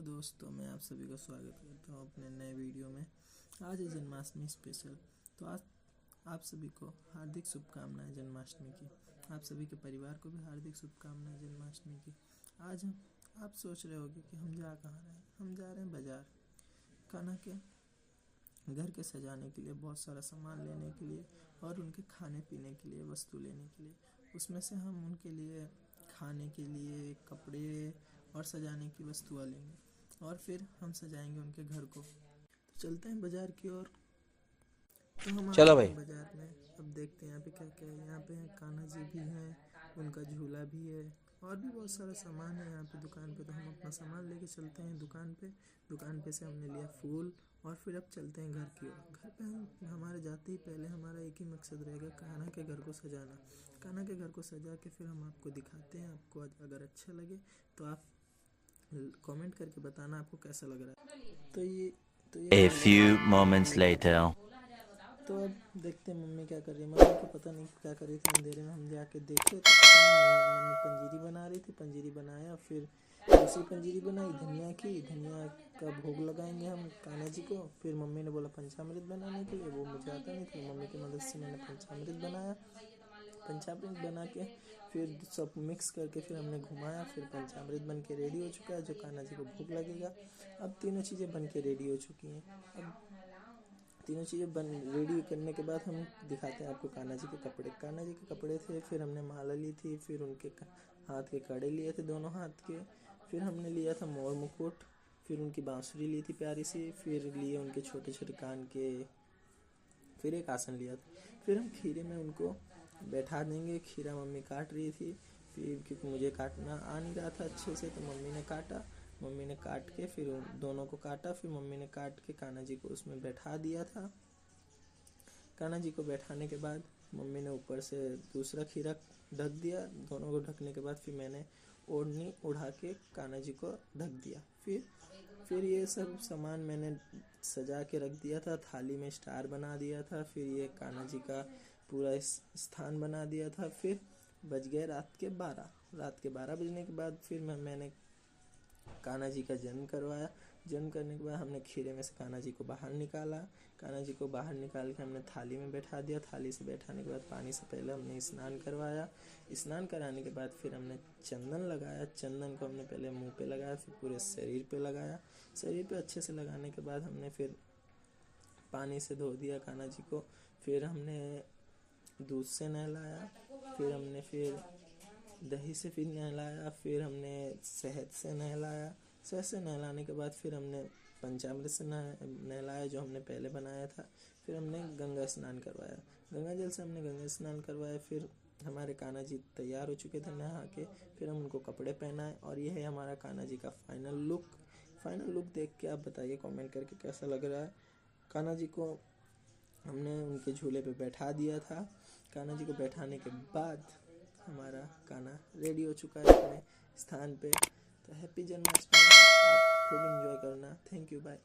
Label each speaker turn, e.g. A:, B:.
A: दोस्तों, मैं आप सभी का स्वागत करता हूँ अपने नए वीडियो में। आज है जन्माष्टमी स्पेशल। तो आज आप सभी को हार्दिक शुभकामनाएं जन्माष्टमी की। आप सभी के परिवार को भी हार्दिक शुभकामनाएं जन्माष्टमी की। आज आप सोच रहे होंगे कि हम जा कहाँ रहे हैं। हम जा रहे हैं बाजार, कान्हा के घर के सजाने के लिए, बहुत सारा सामान लेने के लिए और उनके खाने पीने के लिए वस्तु लेने के लिए। उसमें से हम उनके लिए खाने के लिए कपड़े और सजाने की वस्तुएं लेंगे और फिर हम सजाएंगे उनके घर को। तो चलते हैं बाजार की ओर। तो हम आ
B: चलो
A: गए
B: भाई।
A: हैं बाजार में। अब देखते हैं यहाँ पे क्या क्या है। यहाँ पे है कान्हा जी भी हैं, उनका झूला भी है और भी बहुत सारा सामान है यहाँ पे दुकान पे। तो हम अपना सामान लेके चलते हैं दुकान पे। दुकान पे से हमने लिया फूल और फिर अब चलते हैं घर की ओर। घर पे हम हमारे जाते ही पहले हमारा एक ही मकसद रहेगा, कान्हा के घर को सजाना। कान्हा के घर को सजा के फिर हम आपको दिखाते हैं। आपको अगर अच्छा लगे तो आप कमेंट करके बताना आपको कैसा लग रहा है। तो ये
B: A
A: हम लेके
B: few
A: आए
B: moments
A: मम्मी को।
B: later.
A: तो अब देखते हैं मम्मी क्या कर रही है। मम्मी को पता नहीं क्या कर रही थी, अंधेरे में हम जाके देखे तो पता नहीं मम्मी पंजीरी बना रही थी। पंजीरी बनाया, फिर दूसरी पंजीरी बनाई धनिया की। धनिया का भोग लगाएंगे हम कान्हा जी को। फिर मम्मी ने बोला पंचामृत बनाने के लिए, वो मुझे आता नहीं था। मम्मी की मदद से मैंने पंचामृत बनाया। पंचामृत बना के फिर सब मिक्स करके फिर हमने घुमाया। फिर पंचामृत बन के रेडी हो चुका है जो कान्हा जी को भोग लगेगा। अब तीनों चीज़ें बन के रेडी हो चुकी हैं। अब तीनों चीज़ें बन रेडी करने के बाद हम दिखाते हैं आपको कान्हा जी के कपड़े। कान्हा जी के कपड़े थे, फिर हमने माला ली थी, फिर उनके हाथ के कड़े लिए थे दोनों हाथ के। फिर हमने लिया था मोर मुकुट, फिर उनकी बांसुरी ली थी प्यारी सी, फिर लिए उनके छोटे छोटे कान के, फिर एक आसन लिया था। फिर हम खीरे में उनको बैठा देंगे। खीरा मम्मी काट रही थी, फिर क्योंकि मुझे काटना आ नहीं रहा था अच्छे से तो मम्मी ने काटा। मम्मी ने काट के फिर उन दोनों को काटा। फिर मम्मी ने काट के कान्हा जी को उसमें बैठा दिया था। कान्हा जी को बैठाने के बाद मम्मी ने ऊपर से दूसरा खीरा ढक दिया। दोनों को ढकने के बाद फिर मैंने ओढ़नी उड़ा के कान्हा जी को ढक दिया। फिर ये सब सामान मैंने सजा के रख दिया था। थाली में स्टार बना दिया था। फिर ये कान्हा जी का पूरा स्थान बना दिया था। फिर बज गए रात के 12। रात के 12 बजने के बाद फिर मैंने कान्हा जी का जन्म करवाया। जन्म करने के बाद हमने खीरे में से कान्हा जी को बाहर निकाला। कान्हा जी को बाहर निकाल के हमने थाली में बैठा दिया। थाली से बैठाने के बाद पानी से पहले हमने स्नान करवाया। स्नान कराने के बाद फिर हमने चंदन लगाया। चंदन को हमने पहले मुंह पे लगाया, फिर पूरे शरीर पे लगाया। शरीर पे अच्छे से लगाने के बाद हमने फिर पानी से धो दिया कान्हा जी को। फिर हमने दूध से नहलाया। फिर दही से फिर नहलाया। फिर हमने शहद से नहलाया। शहद से नहलाने के बाद फिर हमने पंचामृत से नहलाया जो हमने पहले बनाया था। फिर हमने गंगा स्नान करवाया। गंगा जल से हमने गंगा स्नान करवाया। फिर हमारे कान्हा जी तैयार हो चुके थे नहा के। फिर हम उनको कपड़े पहनाए और यह है हमारा कान्हा जी का फाइनल लुक। फाइनल लुक देख के आप बताइए कमेंट करके कैसा लग रहा है। कान्हा जी को हमने उनके झूले पे बैठा दिया था। कान्हा जी को बैठाने के बाद हमारा कान्हा रेडी हो चुका है अपने स्थान पे। तो हैप्पी जन्माष्टमी, आप खूब एंजॉय करना। Thank you, bye.